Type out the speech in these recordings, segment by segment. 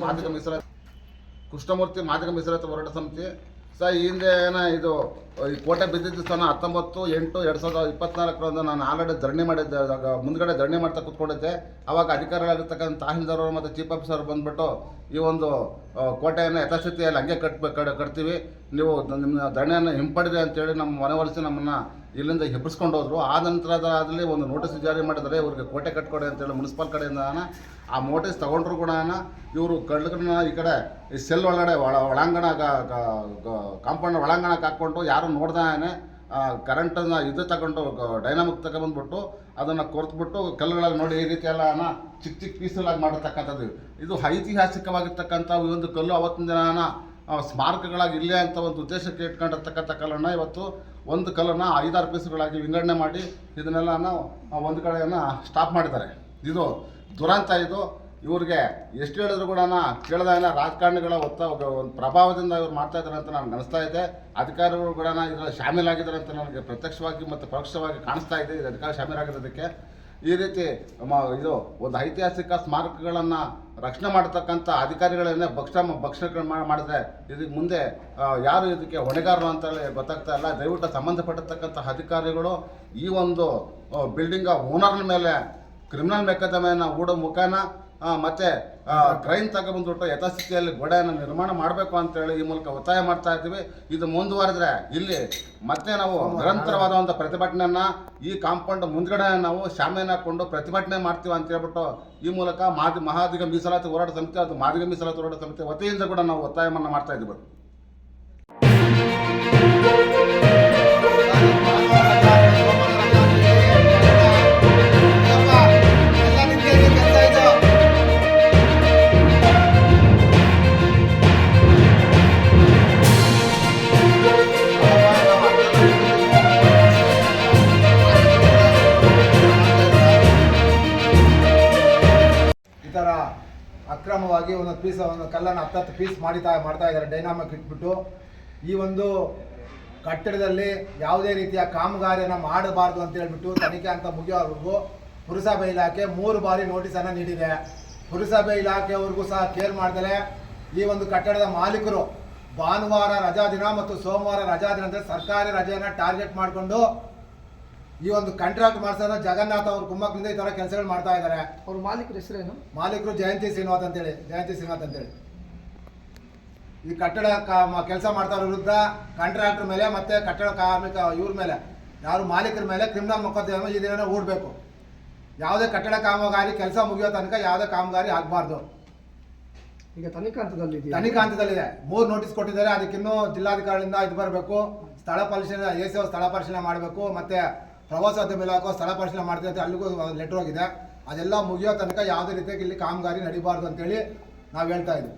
ಮಾದಿಗ ಮೀಸಲಾತಿ ಕೃಷ್ಣಮೂರ್ತಿ ಮಾದಿಗ ಮೀಸಲಾತಿ ಹೋರಾಟ ಸಮಿತಿ ಸರ್. ಈ ಹಿಂದೆ ಇದು ಈ ಕೋಟೆ ಬಿದ್ದಿದ್ದು ಸಹ 19/8/2024 ನಾನು ಆಲ್ರೆಡಿ ಧರಣಿ ಮಾಡಿದ್ದೆ. ಮುಂದ್ಗಡೆ ಧರಣಿ ಮಾಡ್ತಾ ಕೂತ್ಕೊಂಡಿದ್ದೆ. ಆವಾಗ ಅಧಿಕಾರಿಗಳಾಗಿರ್ತಕ್ಕಂಥ ತಹಸೀಲ್ದಾರ್ ಅವರು ಮತ್ತು ಚೀಫ್ ಆಫೀಸರ್ ಬಂದುಬಿಟ್ಟು ಈ ಒಂದು ಕೋಟೆಯನ್ನು ಯಥಾಸ್ಥಿತಿಯಲ್ಲಿ ಹಂಗೆ ಕಟ್ತೀವಿ, ನೀವು ನಿಮ್ಮ ಧರಣಿಯನ್ನು ಹಿಂಪಡಿರಿ ಅಂತೇಳಿ ನಮ್ಮ ಮನವೊಲಿಸಿ ನಮ್ಮನ್ನು ಇಲ್ಲಿಂದ ಹೆಬ್ಬರಿಸ್ಕೊಂಡು ಹೋದರು. ಆ ನಂತರದಲ್ಲಿ ಒಂದು ನೋಟಿಸ್ ಜಾರಿ ಮಾಡಿದರೆ ಇವ್ರಿಗೆ ಕೋಟೆ ಕಟ್ಕೊಡಿ ಅಂತೇಳಿ ಮುನ್ಸಿಪಲ್ ಕಡೆಯಿಂದ ಆ ನೋಟಿಸ್ ತೊಗೊಂಡ್ರು ಕೂಡ ಇವರು ಕಳ್ಳಗಳನ್ನ ಈ ಕಡೆ ಈ ಸೆಲ್ ಒಳಗಡೆ ಒಳಾಂಗಣ ಕಾಂಪೌಂಡ್ ಒಳಾಂಗಣಕ್ಕೆ ಹಾಕ್ಕೊಂಡು ಯಾರು ನೋಡ್ದಾನೆ ಕರೆಂಟನ್ನು ಇದು ತಗೊಂಡು ಡೈನಾಮಿಕ್ ತಗೊಂಡ್ಬಂದ್ಬಿಟ್ಟು ಅದನ್ನು ಕೊರೆದ್ಬಿಟ್ಟು ಕಲ್ಲುಗಳಲ್ಲಿ ನೋಡಿ ಈ ರೀತಿ ಎಲ್ಲ ಚಿಕ್ಕ ಚಿಕ್ಕ ಪೀಸಲಾಗಿ ಮಾಡಿರ್ತಕ್ಕಂಥದ್ದು. ಇದು ಐತಿಹಾಸಿಕವಾಗಿರ್ತಕ್ಕಂಥ ಈ ಒಂದು ಕಲ್ಲು ಅವತ್ತಿನ ದಿನ ಸ್ಮಾರಕಗಳಾಗಿ ಇಲ್ಲೇ ಅಂತ ಒಂದು ಉದ್ದೇಶಕ್ಕೆ ಇಟ್ಕೊಂಡಿರ್ತಕ್ಕಂಥ ಕಲ್ಲನ್ನು ಇವತ್ತು ಒಂದು ಕಲ್ಲನ್ನು 5-6 ಪೀಸ್ಗಳಾಗಿ ವಿಂಗಡಣೆ ಮಾಡಿ ಇದನ್ನೆಲ್ಲ ಒಂದು ಕಡೆಯನ್ನು ಸ್ಟಾಪ್ ಮಾಡಿದ್ದಾರೆ. ಇದು ದುರಂತ. ಇದು ಇವ್ರಿಗೆ ಎಷ್ಟು ಹೇಳಿದ್ರು ಕೂಡ ಕೇಳೋದಾಗಿಲ್ಲ. ರಾಜಕಾರಣಿಗಳ ಒಂದು ಪ್ರಭಾವದಿಂದ ಇವ್ರು ಮಾಡ್ತಾ ಇದ್ದಾರೆ ಅಂತ ನನಗೆ ಅನಿಸ್ತಾ ಇದೆ. ಅಧಿಕಾರಿಗಳು ಕೂಡ ಇದರಲ್ಲಿ ಶಾಮೀಲಾಗಿದ್ದಾರೆ ಅಂತ ನನಗೆ ಪ್ರತ್ಯಕ್ಷವಾಗಿ ಮತ್ತು ಪರೋಕ್ಷವಾಗಿ ಕಾಣಿಸ್ತಾ ಇದೆ. ಇದು ಅಧಿಕಾರ ಶಾಮೀಲಾಗಿರೋದಕ್ಕೆ ಈ ರೀತಿ ಇದು ಒಂದು ಐತಿಹಾಸಿಕ ಸ್ಮಾರಕಗಳನ್ನು ರಕ್ಷಣೆ ಮಾಡತಕ್ಕಂಥ ಅಧಿಕಾರಿಗಳನ್ನೇ ಭಕ್ಷಣೆ ಮಾಡಿದ್ರೆ ಇದಕ್ಕೆ ಮುಂದೆ ಯಾರು ಇದಕ್ಕೆ ಹೊಣೆಗಾರರು ಅಂತೇಳಿ ಗೊತ್ತಾಗ್ತಾ ಇಲ್ಲ. ದಯವಿಟ್ಟು ಸಂಬಂಧಪಟ್ಟಿರ್ತಕ್ಕಂಥ ಅಧಿಕಾರಿಗಳು ಈ ಒಂದು ಬಿಲ್ಡಿಂಗ್ ಓನರ್ನ ಮೇಲೆ ಕ್ರಿಮಿನಲ್ ಮೊಕದ್ದಮೆಯನ್ನು ಹೂಡೋ ಮುಖಾನ ಮತ್ತು ಕ್ರೈಮ್ ತಗೊಬಂದ್ಬಿಟ್ಟು ಯಥಾಸ್ಥಿತಿಯಲ್ಲಿ ಗೋಡೆಯನ್ನು ನಿರ್ಮಾಣ ಮಾಡಬೇಕು ಅಂತೇಳಿ ಈ ಮೂಲಕ ಒತ್ತಾಯ ಮಾಡ್ತಾ ಇದ್ದೀವಿ. ಇದು ಮುಂದುವರೆದ್ರೆ ಇಲ್ಲಿ ಮತ್ತೆ ನಾವು ನಿರಂತರವಾದ ಒಂದು ಪ್ರತಿಭಟನೆಯನ್ನು ಈ ಕಾಂಪೌಂಡ್ ಮುಂದ್ಗಡೆ ನಾವು ಶಾಮಿಯಾನ ಹಾಕ್ಕೊಂಡು ಪ್ರತಿಭಟನೆ ಮಾಡ್ತೀವಿ ಅಂತ ಹೇಳ್ಬಿಟ್ಟು ಈ ಮೂಲಕ ಮಹಾದಿಗ ಮೀಸಲಾತಿ ಹೋರಾಟ ಸಮಿತಿ ಅದು ಮಾದಿಗ ಮೀಸಲಾತಿ ಹೋರಾಟ ಸಮಿತಿ ವತಿಯಿಂದ ಕೂಡ ನಾವು ಒತ್ತಾಯವನ್ನು ಮಾಡ್ತಾ ಇದ್ದೀವಿ. ಅಕ್ರಮವಾಗಿ ಒಂದು ಕಲ್ಲನ್ನು 10 ಪೀಸ್ ಮಾಡ್ತಾ ಇದ್ದಾರೆ ಡೈನಾಮಿಕ್ ಇಟ್ಬಿಟ್ಟು. ಈ ಒಂದು ಕಟ್ಟಡದಲ್ಲಿ ಯಾವುದೇ ರೀತಿಯ ಕಾಮಗಾರಿಯನ್ನು ಮಾಡಬಾರ್ದು ಅಂತ ಹೇಳ್ಬಿಟ್ಟು ತನಿಖೆ ಅಂತ ಮುಗಿಯೋವರೆಗೂ ಪುರಸಭೆ ಇಲಾಖೆ 3 ಬಾರಿ ನೋಟಿಸನ್ನು ನೀಡಿದೆ. ಪುರಸಭೆ ಇಲಾಖೆಯವ್ರಿಗೂ ಸಹ ಕೇರ್ ಮಾಡ್ದಲೆ ಈ ಒಂದು ಕಟ್ಟಡದ ಮಾಲೀಕರು ಭಾನುವಾರ ರಜಾ ದಿನ ಮತ್ತು ಸೋಮವಾರ ರಜಾ ದಿನ ಅಂದರೆ ಸರ್ಕಾರಿ ರಜೆಯನ್ನು ಟಾರ್ಗೆಟ್ ಮಾಡಿಕೊಂಡು ಈ ಒಂದು ಕಾಂಟ್ರಾಕ್ಟ್ ಮಾಡಿಸೋದು ಜಗನ್ನಾಥ್ ಅವ್ರ ಕುಮ್ಮಕ್ಕಿಂದ ಈ ಥರ ಕೆಲಸಗಳು ಮಾಡ್ತಾ ಇದ್ದಾರೆ. ಅವ್ರ ಮಾಲೀಕರ ಹೆಸರೇನು? ಮಾಲೀಕರು ಜಯಂತಿ ಶ್ರೀನಿವಾಸ್ ಅಂತೇಳಿ. ಈ ಕಟ್ಟಡ ಕೆಲಸ ಮಾಡ್ತಾ ವಿರುದ್ಧ ಕಾಂಟ್ರಾಕ್ಟರ್ ಮೇಲೆ ಮತ್ತು ಕಟ್ಟಡ ಕಾರ್ಮಿಕ ಇವ್ರ ಮೇಲೆ ಯಾರು ಮಾಲೀಕರ ಮೇಲೆ ಕ್ರಿಮಿನಲ್ ಮೊಕದ್ದಮೆ ಈ ದಿನ ಹೂಡಬೇಕು. ಯಾವುದೇ ಕಟ್ಟಡ ಕಾಮಗಾರಿ ಕೆಲಸ ಮುಗಿಯೋ ತನಕ ಯಾವುದೇ ಕಾಮಗಾರಿ ಆಗಬಾರ್ದು. ಈಗ ತನಿಖಾ ಹಂತದಲ್ಲಿದೆ. 3 ನೋಟಿಸ್ ಕೊಟ್ಟಿದ್ದಾರೆ. ಅದಕ್ಕಿನ್ನೂ ಜಿಲ್ಲಾಧಿಕಾರಿಗಳಿಂದ ಇದು ಬರಬೇಕು. ಸ್ಥಳ ಪರಿಶೀಲನೆ AC ಸ್ಥಳ ಪರಿಶೀಲನೆ ಮಾಡಬೇಕು. ಮತ್ತು ಪ್ರವಾಸೋದ್ಯಮ ಇಲಾಖೆ ಸ್ಥಳ ಪರಿಶೀಲನೆ ಮಾಡ್ತೀವಿ ಅಂತ ಅಲ್ಲಿಗೂ ಲೆಟರ್ ಹೋಗಿದೆ. ಅದೆಲ್ಲ ಮುಗಿಯೋ ತನಕ ಯಾವುದೇ ರೀತಿಯಾಗಿ ಇಲ್ಲಿ ಕಾಮಗಾರಿ ನಡೀಬಾರ್ದು ಅಂತೇಳಿ ನಾವು ಹೇಳ್ತಾ ಇದ್ದೀವಿ.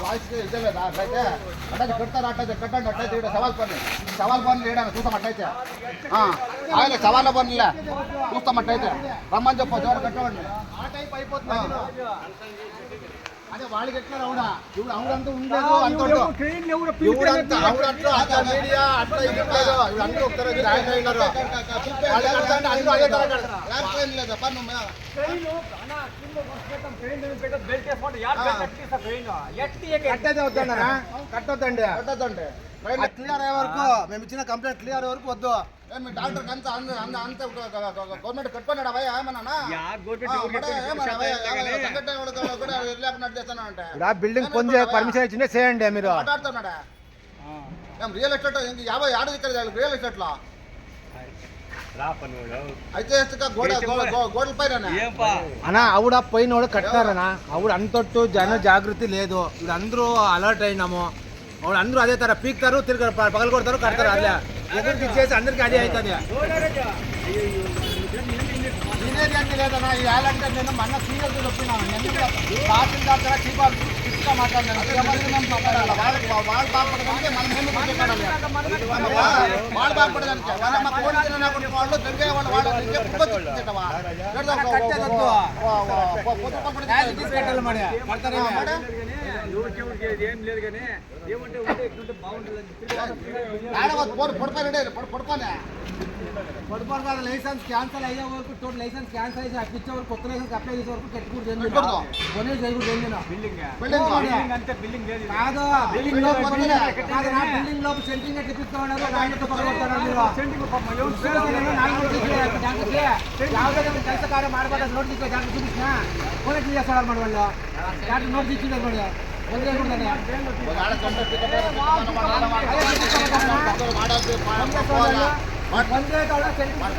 ವಾಯ್ಸ್ಗೆ ಇದೆಲ್ಲ ಅಟ್ಟಾಜಿ ಕಟ್ತಾರೆ ಕಟ್ಟಂಡು ಅಟ್ಟೈತೆ ಇಡ ಸವಾಲ್ ಬನ್ನಿ ಇಡೋಣ ತೂತ ಮಟ್ಟೈತೆ. ಹಾಂ ಆಗಲೇ ಸವಾಲ ಬನ್ನಿಲ್ಲ ತೂತ ಮಟ್ಟೈತೆ ರಮ್ಮಂಜಪ್ಪ ಜೋರ ಕಟ್ಟೋಣ ಅದೇ ವಾಳಿಗೆ ಅವಡ ಇವ್ರು ಅವರಂತೂ ಉಂಡದು ಅಂತಂದು ಇವ್ರಂತ ಅವ್ರಂತೂ ಅದ ಮೀಡಿಯಾ ಅಟ್ಟ ಇಟ್ಟಿದ್ದು ಇವ್ರು ಅಂದ್ರೂ ಹೋಗ್ತಾರೆ ಇಲ್ಲರು ಅದೇ ಥರ ಯಾರು ಇಲ್ಲ ಬನ್ನು కట్టొద్దండి క్లియర్ అయ్యే వరకు మేము ఇచ్చిన కంప్లైంట్ క్లియర్ అయ్యే వరకు వద్దు. మీ డాక్టర్ అంత అంత గవర్నమెంట్ కట్టుకున్నాడు అవయ్యా ఏమన్నా బిల్డింగ్ పొందే పర్మిషన్ ఇచ్చిందే చేయండి. మీరు మాట్లాడుతున్నాడా ఏం రియల్ ఎస్టేట్ 50 ఆడు రియల్ ఎస్టేట్ లో ಐತಿಹಾಸಿಕ ಗೋಡల పైన అన్నా ఆవిడ పోయినోడు కట్టారనా ఆవిడ అంతొట్టు జన జాగృతి లేదు. ఇప్పుడు అందరూ అలర్ట్ అయినాము. ఆవిడ అందరూ అదే తర పీక్తారు తిరిగి పగలు కొడతారు కడతారు. అదే ఎదురు ఇచ్చేసి అందరికి అదే అవుతుంది. ఇదేంటి లేదన్నా ఈ ఏలంటే నేను మొన్న సీరియస్ చెప్పినాను. తహసీల్దార్ చీఫ్ మాట్లాడినాను వాళ్ళు బాగుపడడానికి మనం ఏమి మాట్లాడాలి వాళ్ళు బాగుపడడానికి వాళ్ళ కోడికి నాకు వాళ్ళు దొరికే వాళ్ళు వాళ్ళు కట్టాలి మరి కడతారే ఏం లేదు కానీ ఏమంటే ఉంటే ఎట్లుంటే పడుకోనే పొడుపాటు కాదు లైసెన్స్ క్యాన్సల్ అయ్యే వరకు టోటల్ లైసెన్స్ క్యాన్సల్ చేసి అప్పించే వరకు కొత్త లైసెన్స్ అప్లై చేసే వరకు కట్టుకూడదు కొనే చేయకూడదు ఏందినా బిల్డింగ్ అంతే బిల్డింగ్ లేదు కాదు బిల్డింగ్ లోపు సెంటింగ్ తెప్పిస్తా ఉన్నారు నాణ్యత పడగొడుతున్నారు మీరు ಕೆಲಸ ಕಾರ್ಯ ಮಾಡಬಾರ್ದು ನೋಟ್ తీసుకో దాంట్లో చూపించిన ఫోన్ చేస్తారు మన వాళ్ళు దాంట్లో నోట్ తీసుకోలేదు మరి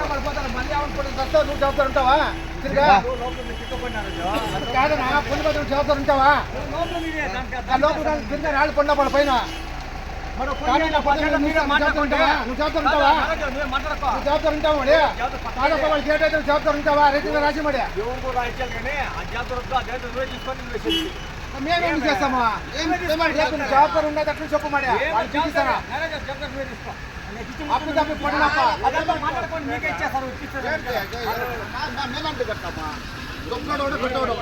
పడిపోతారు మళ్ళీ నువ్వు జవాబుదారు ఉంటావా కాదనా పొంది జవాబుదారు ఉంటావా లోపల తిరిగా రాళ్ళు కొండ పడ పైన నువ్వు జవాబుదారు ఉంటావా రైతు రాజీ మడి మేమేమి చేస్తామా జవాబుదారు ఉండేది అట్లా చెప్పు మడి వాళ్ళు చూపిస్తారా అప్పుడు తప్పి పడినప్ప మాట్లాడుకోండి మీకే ఇచ్చేస్తారు మేమంటే కట్టమ్మా దొంగడోడు పెట్టోడు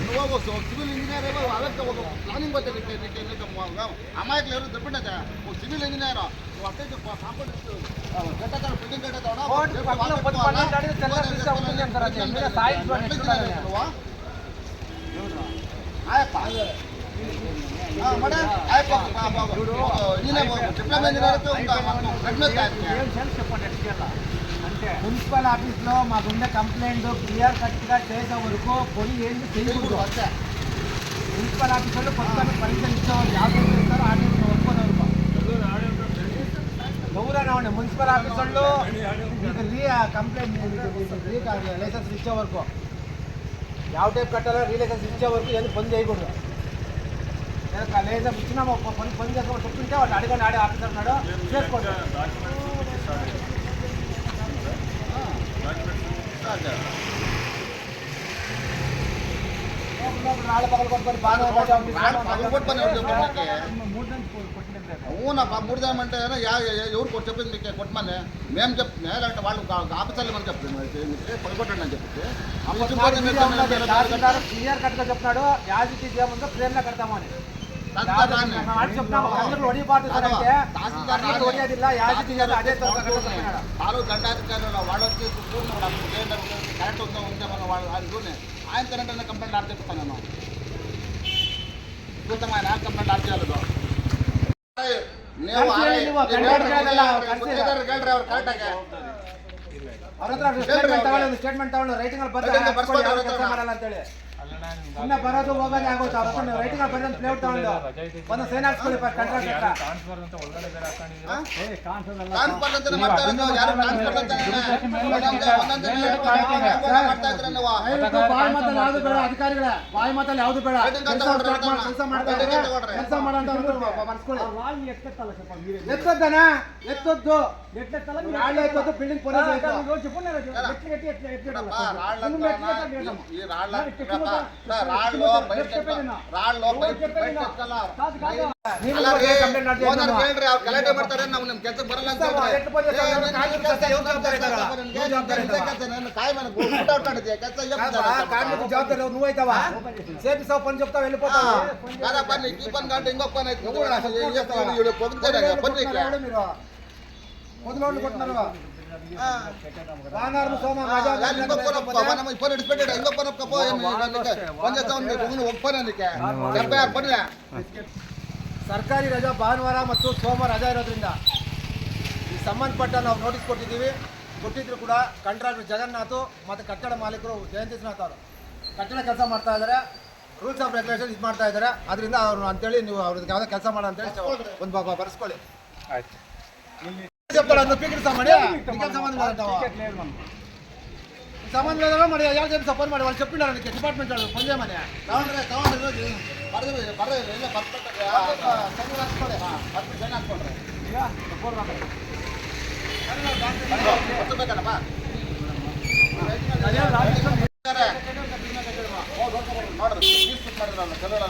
నువ్వు సివిల్ ఇంజనీర్ ಅದಕ್ಕೆ ಪ್ಲಾನಿಂಗ್ ಗೊತ್ತಿದೆ ಅಮಾಯಕರು ಯಾರು ದೊಡ್ಡ ಸಿವಿಲ್ ಇಂಜಿನಿಯರ್ నువ్వు అట్టే కాంపౌండ్ కట్టతాడు బిల్డింగ్ కట్టతాడు డిప్లొమా మున్సిపల్ ఆఫీస్ లో మాకుండే కంప్లైంట్ క్లియర్ కట్ గా చేసే వరకు పొడి ఏంటి చేయకూడదు మున్సిపల్ ఆఫీస్ లో కొత్త పరీక్షలు ఇచ్చేవాళ్ళు 50 ఇస్తారు ఆర్డర్ ఒప్పుకోవాలి ఎవరైనా ఉండే మున్సిపల్ ఆఫీస్ వాళ్ళు కంప్లైంట్ లైసెన్స్ ఇచ్చే వరకు ಯಾವ టైప్ కట్టాలో రీలైసెన్స్ ఇచ్చే వరకు ఏది పని చేయకూడదు లైసెన్స్ ఇచ్చినా పని చేసుకోవాలి చెప్తుంటే వాళ్ళు అడగండి ఆడే ఆఫీసర్ ఉన్నాడు చేసుకోండి రాళ్ళ పగలు కొట్టుకొని బాగా అవునప్ప 3 దినం అంటే ఎవరు చెప్పింది మీకు కొట్టమని మేము చెప్తున్నా లేదంటే వాళ్ళు ఆఫీసర్లు మనం చెప్తుంది పడుకోండి అని చెప్పి క్లియర్ కట్గా చెప్తున్నాడు యాజిటీ ఏముందో ప్లేన్ లా కడతామని దండాధికారులు వాళ్ళు వచ్చి కరెంట్ ఉందో ఉంటే మనం వాళ్ళు ఆయన కరెంట్ అనే కంప్లైంట్ ఆర్డర్ చెప్తాను నేను ఆయన కంప్లైంట్ ఆర్డర్ చేయాలి ಸ್ಟೇಟ್ಮೆಂಟ್ ತಗೊಂಡು ರೈಟಿಂಗ್ ಅಂತೇಳಿ ಸುಮ್ಮನೆ ಬರೋದು ಹೋಗೋದೇ ಆಗೋಯ್ತು ಅವ್ರ ರೈಟಿಂಗ್ ಬರೋದು ಪ್ಲೇಟ್ ತಗೊಂಡು ಒಂದು ಸೈನ್ ಹಾಕ್ಸ್ಕೊಳ್ಳಿ ಯಾವ್ದು ಬೇಡ ಅಧಿಕಾರಿಗಳ ಬಾಯಿ ಮಾತಲ್ಲಿ ಯಾವ್ದು ಬೇಡ ಕೆಲಸ ಮಾಡೋಂತ ಎತ್ತದ್ದಾನ ಎತ್ತದ್ದು ಎತ್ತದ್ದು ಬಿಲ್ಡಿಂಗ್ ಗಲಾಟೆ ಮಾಡ್ತಾರೆ ನಾವು ನಿಮ್ ಕೆಲಸ ಬರಲ್ಲ జవాబారి నువ్వు అవుతావా సేపిస్తావు పని చెప్తావు వెళ్ళిపోతావు ఈ పని కంటే ఇంకొక పని అయితే మీరు పొద్దులోళ్ళు కొట్టినారు ಸರ್ಕಾರಿ ರಜಾ ಭಾನುವಾರ ಮತ್ತು ಸೋಮವಾರ ರಜಾ ಇರೋದ್ರಿಂದ ಈ ಸಂಬಂಧಪಟ್ಟ ನಾವು ನೋಟಿಸ್ ಕೊಟ್ಟಿದ್ರು ಕೂಡ ಕಾಂಟ್ರಾಕ್ಟರ್ ಜಗನ್ನಾಥ್ ಮತ್ತು ಕಟ್ಟಡ ಮಾಲೀಕರು ಜಯಂತಿ ಶ್ರೀನಾಥ್ ಅವರು ಕಟ್ಟಡ ಕೆಲಸ ಮಾಡ್ತಾ ಇದ್ದಾರೆ ರೂಲ್ಸ್ ಆಫ್ ರೆಗ್ಯುಲೇಷನ್ ಇದು ಮಾಡ್ತಾ ಇದ್ದಾರೆ ಅದರಿಂದ ಅವ್ರು ಅಂತೇಳಿ ನೀವು ಅವ್ರಿಗೆ ಯಾವುದೋ ಕೆಲಸ ಮಾಡೋ ಅಂತೇಳಿ ಒಂದು ಬರ್ಸ್ಕೊಳ್ಳಿ చెప్తాడు పీకిడి సంబంధం లేదా మరి ఎవరు చెప్పి సపోర్ట్ ಮಾಡಿ వాళ్ళు చెప్పినారు నీకు డిపార్ట్మెంట్ వాళ్ళు పని చేయమని ಮಾತಾಡೋಣ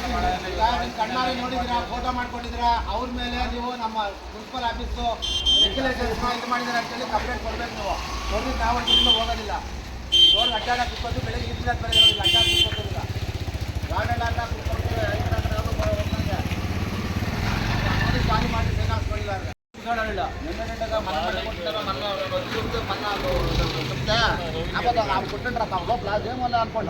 ಕನ್ನಡ ರೀ ಕಣ್ಣಾರೆ ನೋಡಿದಿರಾ, ಫೋಟೋ ಮಾಡ್ಕೊಂಡಿದ್ದೀರಾ, ಅವ್ರ ಮೇಲೆ ನೀವು ನಮ್ಮ ಮುನ್ಸಿಪಲ್ ಆಫೀಸು ರೆಗ್ಯುಲೇಷನ್ಸ್ ಇದು ಮಾಡಿದ್ದೀರಾ ಅಂತೇಳಿ ಕಂಪ್ಲೇಂಟ್ ಕೊಡ್ಬೇಕು. ನೀವು ಕೊಡ್ಬಿಟ್ಟು ನಾವು ಇಲ್ಲಿಂದ ಹೋಗೋದಿಲ್ಲ. ರೋಡ್ ಅಡ್ಡಾಡ ಕುತ್ಕೊಂಡು ಬೆಳಗ್ಗೆ ಇಬ್ಬರು ಬರೋದಿಲ್ಲ, ಅಡ್ಡಾಡ ಕುತ್ಕೊತಿಲ್ಲ, ಗಾರ್ಡನ್ ಆಟ ಕುತ್ಕೊಂಡು ನೋಡಿ ಖಾಲಿ ಮಾಡಿ ಸೈನ್ ಹಾಕ್ಸ್ಕೊಳ್ಳಿಲ್ಲ ಇಲ್ಲ ಅವಾಗ ನಾವು ಕೊಟ್ಟಂಡ್ರಪ್ಪ ಲೋಪಲ ಅನ್ಕೊಂಡ